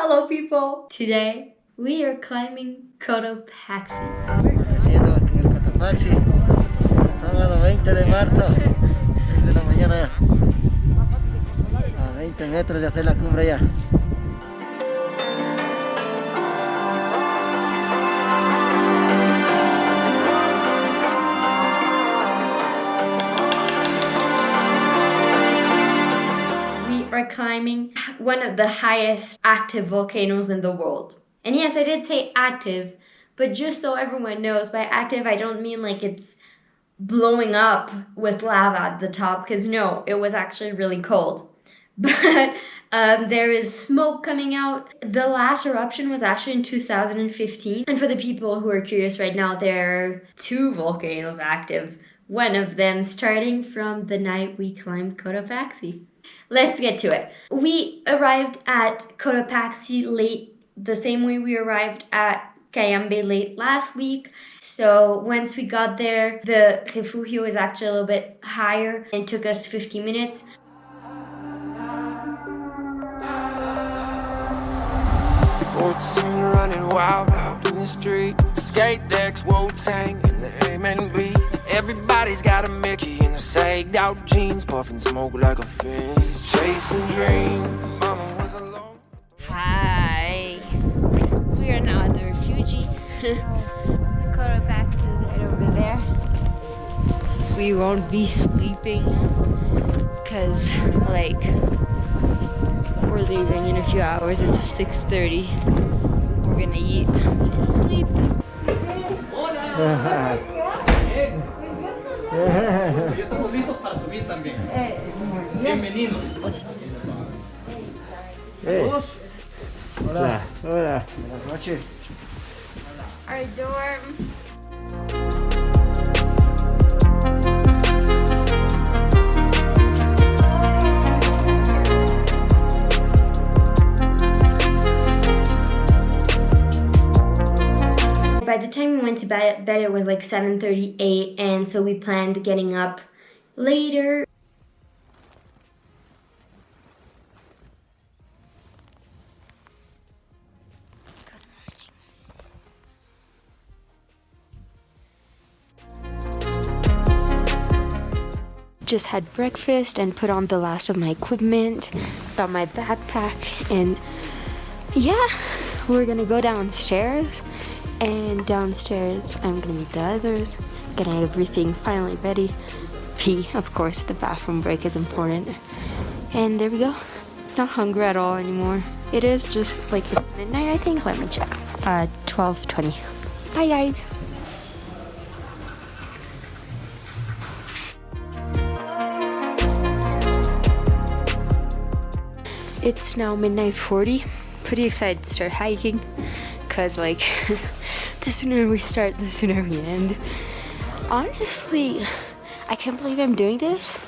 Hello people! Today we are climbing Cotopaxi. Haciendo aquí en el Cotopaxi, sábado 20 de marzo, 6 de la mañana, a 20 metros de hacer la cumbre ya. Are climbing one of the highest active volcanoes in the world. And yes, I did say active, but just so everyone knows, by active I don't mean like it's blowing up with lava at the top, because no, it was actually really cold. But there is smoke coming out. The last eruption was actually in 2015. And for the people who are curious right now, there are two volcanoes active. One of them starting from the night we climbed Cotopaxi. Let's get to it. We arrived at Cotopaxi late, the same way we arrived at Cayambe late last week. So once we got there, the refugio is actually a little bit higher and took us 50 minutes. Running wild out in the street, skate decks, Wu-Tang in the M&B. Everybody's got a Mickey in the sagged out jeans, puffing smoke like a fiend, chasing dreams. Mama was alone. Hi, we are now at the refuge. The Cotopaxi is right over there. We won't be sleeping because like we're leaving in a few hours. It's 6:30. We're gonna eat and sleep. Ya estamos listos para subir también. Bienvenidos. Saludos. Hola. Hola. Buenas noches. Our dorm. By the time we went to bed it was like 7:38, and so we planned getting up later. Just had breakfast and put on the last of my equipment, got my backpack, and yeah, we're gonna go downstairs. And downstairs, I'm gonna meet the others, getting everything finally ready. Pee, of course, the bathroom break is important. And there we go. Not hungry at all anymore. It is just like it's midnight, I think. Let me check. 12:20. Bye, guys. It's now midnight 40. Pretty excited to start hiking, cause like the sooner we start, the sooner we end. Honestly, I can't believe I'm doing this,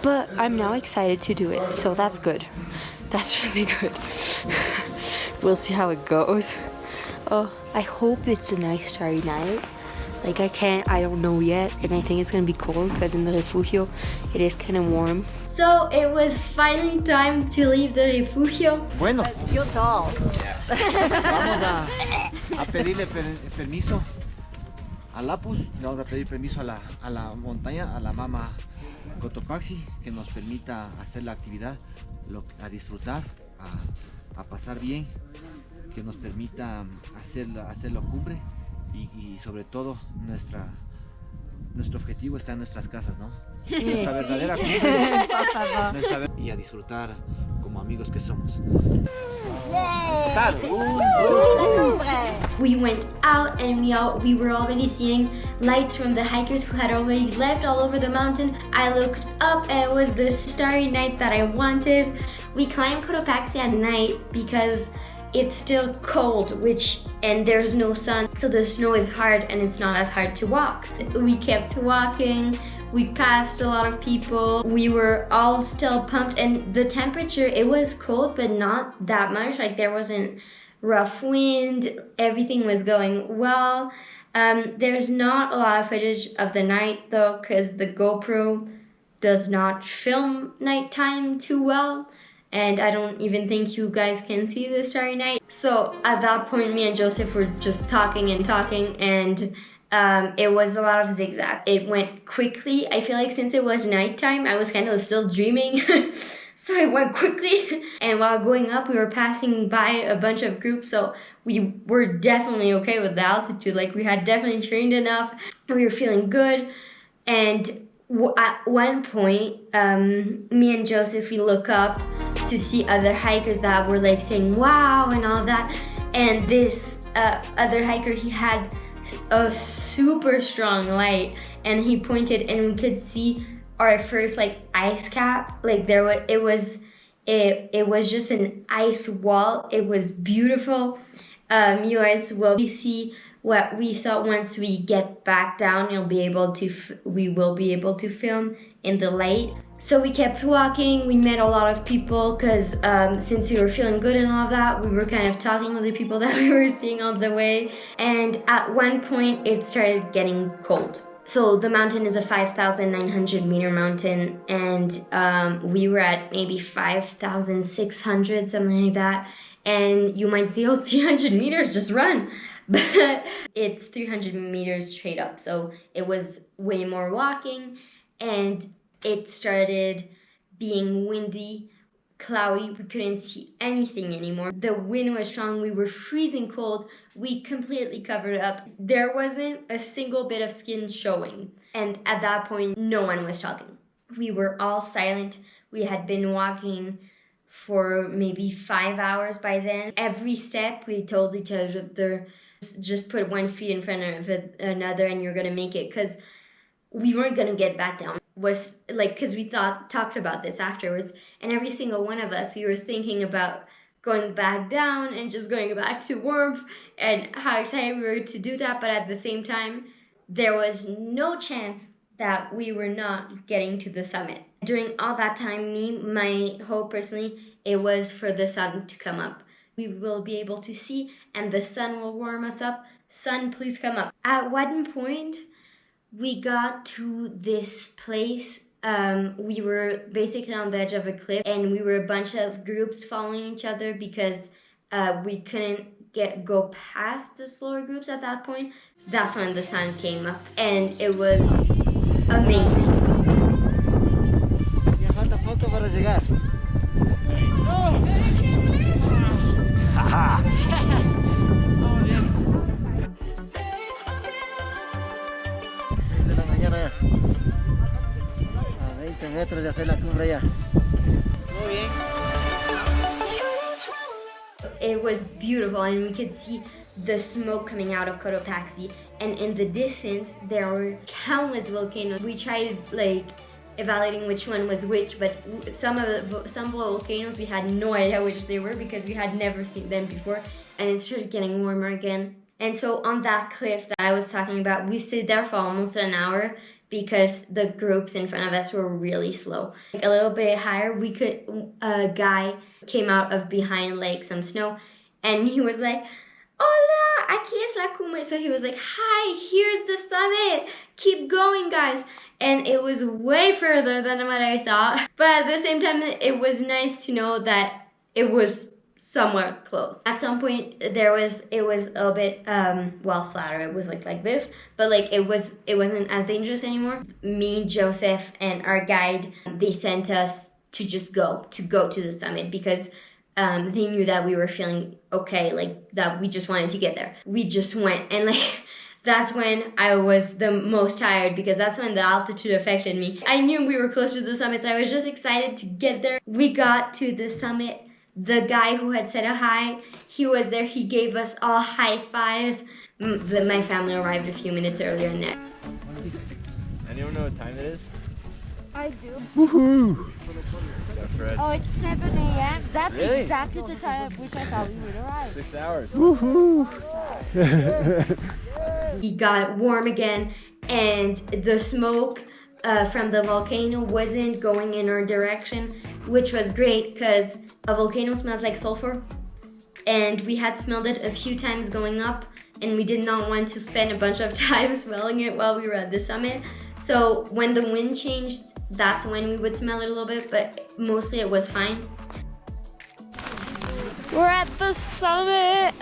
but I'm now excited to do it, so that's good. That's really good. We'll see how it goes. Oh, I hope it's a nice starry night. Like I don't know yet, and I think it's gonna be cold because in the refugio it is kind of warm. So it was finally time to leave the refugio. Bueno, You're tall. vamos a pedirle permiso a Lapus, le vamos a pedir permiso a la montaña, a la mama Cotopaxi, que nos permita hacer la actividad, a disfrutar, a pasar bien, que nos permita hacer la cumbre y sobre todo nuestro objetivo está en nuestras casas, ¿no? Nuestra verdadera cumbre, y a disfrutar como amigos que somos. We went out and we were already seeing lights from the hikers who had already left all over the mountain. I looked up and it was the starry night that I wanted. We climbed Cotopaxi at night because it's still cold, and there's no sun, so the snow is hard and it's not as hard to walk. We kept walking, we passed a lot of people, we were all still pumped, and the temperature, it was cold but not that much, like there wasn't rough wind, everything was going well. There's not a lot of footage of the night though, because the GoPro does not film nighttime too well. and I don't even think you guys can see the Starry Night. So at that point, me and Joseph were just talking and talking, and it was a lot of zigzag. It went quickly. I feel like since it was nighttime, I was kind of still dreaming. So it went quickly. And while going up, we were passing by a bunch of groups. So we were definitely okay with the altitude. Like, we had definitely trained enough. We were feeling good. And at one point, me and Joseph, we look up to see other hikers that were like saying, wow, and all that. And this other hiker, he had a super strong light, and he pointed, and we could see our first like ice cap. Like it was just an ice wall. It was beautiful. You guys will see what we saw once we get back down. We will be able to film in the light. So we kept walking. We met a lot of people because since we were feeling good and all that, we were kind of talking with the people that we were seeing on the way. And at one point, it started getting cold. So the mountain is a 5,900 meter mountain, and we were at maybe 5,600, something like that. And you might say, oh, 300 meters, just run. But it's 300 meters straight up. So it was way more walking, and it started being windy, cloudy. We couldn't see anything anymore. The wind was strong. We were freezing cold. We completely covered up. There wasn't a single bit of skin showing. And at that point, no one was talking. We were all silent. We had been walking for maybe 5 hours by then. Every step, we told each other, just put 1 foot in front of another and you're gonna make it, because we weren't gonna get back down. Was like, because we talked about this afterwards, and every single one of us, we were thinking about going back down and just going back to warmth, and how excited we were to do that. But at the same time, there was no chance that we were not getting to the summit. During all that time, my hope personally, it was for the sun to come up. We will be able to see, and the sun will warm us up. Sun, please come up. At one point, we got to this place. We were basically on the edge of a cliff, and we were a bunch of groups following each other because we couldn't go past the slower groups at that point. That's when the sun came up, and it was amazing. Ya falta poco para llegar. A 20 metros de hacer la cumbre ya. Muy bien. It was beautiful, and we could see the smoke coming out of Cotopaxi, and in the distance there were countless volcanoes. We tried like evaluating which one was which, but some volcanoes we had no idea which they were because we had never seen them before, and it started getting warmer again. And so on that cliff that I was talking about, we stood there for almost an hour because the groups in front of us were really slow. Like a little bit higher, a guy came out of behind like some snow, and he was like, hola, aquí es la cumbre. So he was like, hi, here's the summit. Keep going, guys. And it was way further than what I thought. But at the same time, it was nice to know that it was somewhat close. At some point, it was a little bit, flatter. It was like this, but like it wasn't as dangerous anymore. Me, Joseph, and our guide, they sent us to just go to the summit because they knew that we were feeling okay, like that we just wanted to get there. We just went, and like that's when I was the most tired because that's when the altitude affected me. I knew we were close to the summit, so I was just excited to get there. We got to the summit. The guy who had said a hi, he was there. He gave us all high fives. My family arrived a few minutes earlier than that. Anyone know what time it is? I do. Woohoo! Oh, it's 7 a.m. That's Really? exactly the time at which I thought we would arrive. 6 hours. Woohoo! He got warm again, and the smoke from the volcano wasn't going in our direction, which was great because a volcano smells like sulfur, and we had smelled it a few times going up, and we did not want to spend a bunch of time smelling it while we were at the summit. So when the wind changed, that's when we would smell it a little bit, but mostly it was fine. We're at the summit.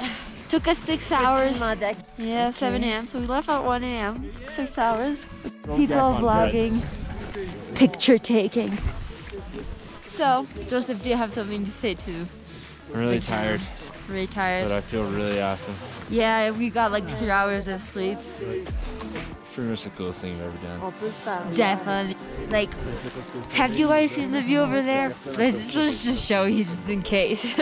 Took us 6 hours. Yeah, 7 a.m. So we left at 1 a.m. 6 hours. People vlogging, picture taking. So, Joseph, do you have something to say too? I'm really tired, Really tired. but I feel really awesome. Yeah, we got like 3 hours of sleep. Pretty much the coolest thing I've ever done. Definitely. Like, have you guys seen the view over there? Let's just show you just in case.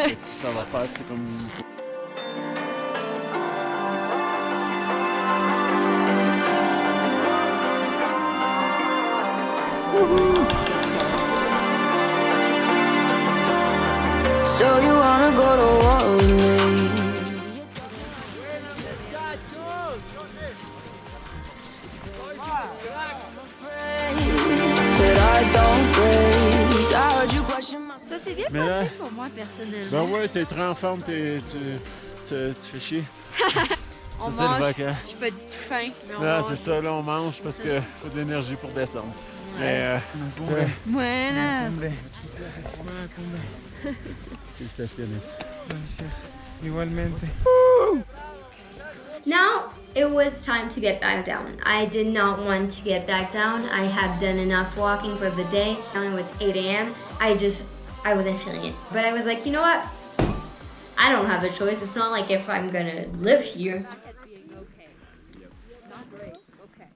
So you wanna go to war with me? But I don't break. I heard you question my. Ça s'est bien Mais là- passé pour moi personnellement. Ben ouais, t'es très en forme, tu fais chier. On Ça, c'est le mange, volcan. j'ai pas du tout faim, mais on Là, mange. c'est ça, là, on mange parce qu'il faut de l'énergie pour descendre. Mais, Buena. félicitations. Igualmente. Now it was time to get back down. I did not want to get back down. I had done enough walking for the day. It was 8 a.m. I wasn't feeling it. But I was like, you know what? I don't have a choice. It's not like if I'm gonna live here.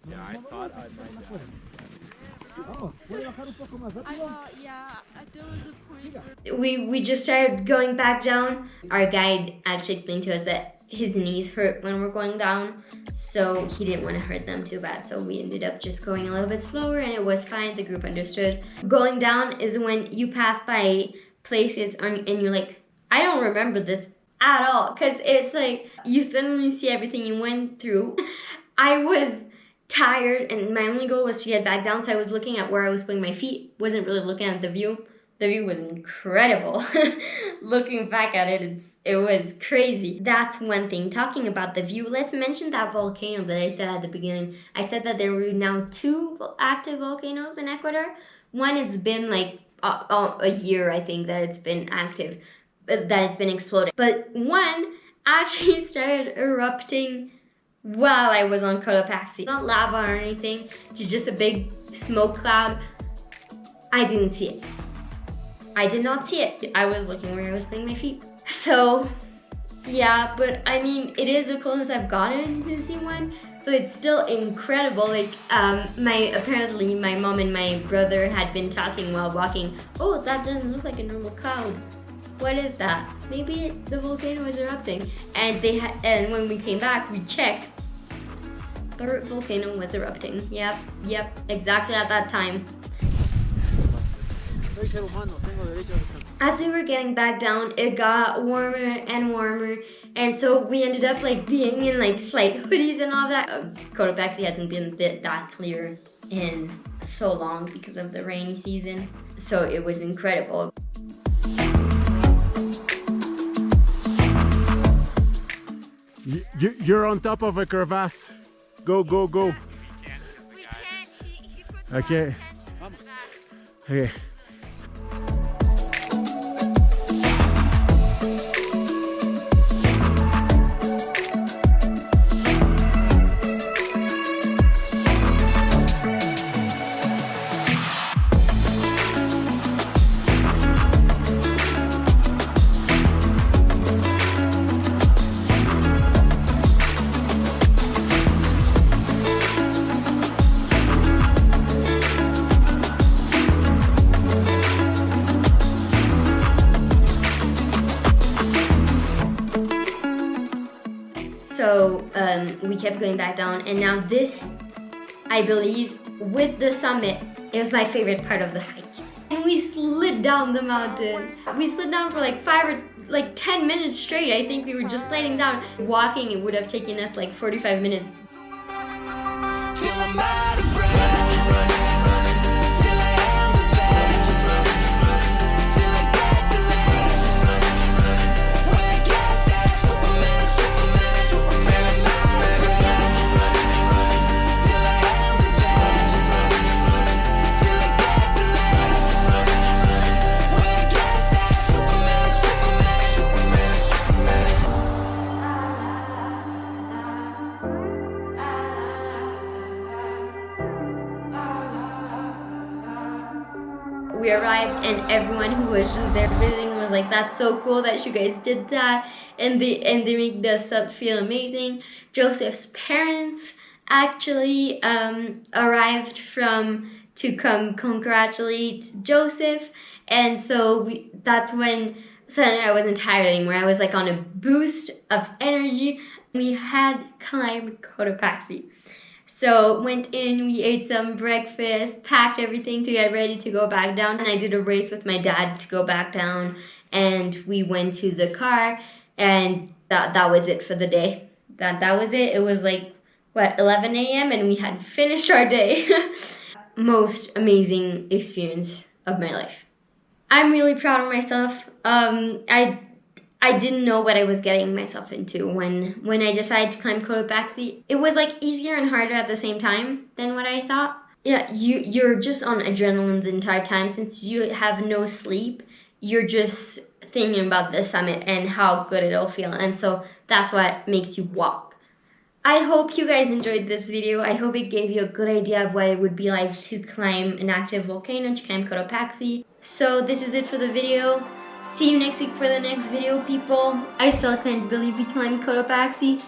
Yeah, I thought I might die. We just started going back down. Our guide actually explained to us that his knees hurt when we're going down, so he didn't want to hurt them too bad. So we ended up just going a little bit slower, and it was fine. The group understood. Going down is when you pass by places and you're like, I don't remember this at all, because it's like you suddenly see everything you went through. I was tired, and my only goal was to get back down, so I was looking at where I was putting my feet, wasn't really looking at the view. The view was incredible. Looking back at it, it was crazy. That's one thing. Talking about the view, let's mention that volcano that I said at the beginning. I said that there were now 2 active volcanoes in Ecuador. One, it's been like a year, I think, that it's been active, that it's been exploding. But one actually started erupting while I was on Cotopaxi. Not lava or anything, just a big smoke cloud. I didn't see it. I did not see it. I was looking where I was putting my feet. So, yeah, but I mean, it is the closest I've gotten to see one. So it's still incredible. Like, apparently my mom and my brother had been talking while walking. Oh, that doesn't look like a normal cloud. What is that? Maybe the volcano is erupting. And and when we came back, we checked. The volcano was erupting. Yep, exactly at that time. As we were getting back down, it got warmer and warmer, and so we ended up like being in like slight hoodies and all that. Cotopaxi hasn't been that clear in so long because of the rainy season, so it was incredible. You're on top of a crevasse. Go. We can't. Okay. Okay. So we kept going back down, and now this, I believe, with the summit, is my favorite part of the hike. And we slid down the mountain. We slid down for like 10 minutes straight. I think we were just sliding down. Walking, it would have taken us like 45 minutes. Till I'm out of breath. Till I am the best. Till I get the last. When I guess that Superman. Till I'm out of breath. Till I am the best. Till I get the last. When I guess that Superman. we arrived, and everyone who was just there visiting was like, that's so cool that you guys did that, and they made us feel amazing. Joseph's parents actually arrived to come congratulate Joseph, and so that's when suddenly I wasn't tired anymore. I was like on a boost of energy. We had climbed Cotopaxi. So went in, we ate some breakfast, packed everything to get ready to go back down, and I did a race with my dad to go back down, and we went to the car, and that was it for the day. That was it. It was like, what, 11 a.m. and we had finished our day. Most amazing experience of my life. I'm really proud of myself. I didn't know what I was getting myself into when I decided to climb Cotopaxi. It was like easier and harder at the same time than what I thought. Yeah, you're just on adrenaline the entire time. Since you have no sleep, you're just thinking about the summit and how good it'll feel. And so that's what makes you walk. I hope you guys enjoyed this video. I hope it gave you a good idea of what it would be like to climb an active volcano, to climb Cotopaxi. So this is it for the video. See you next week for the next video, people. I still can't believe we climbed Cotopaxi.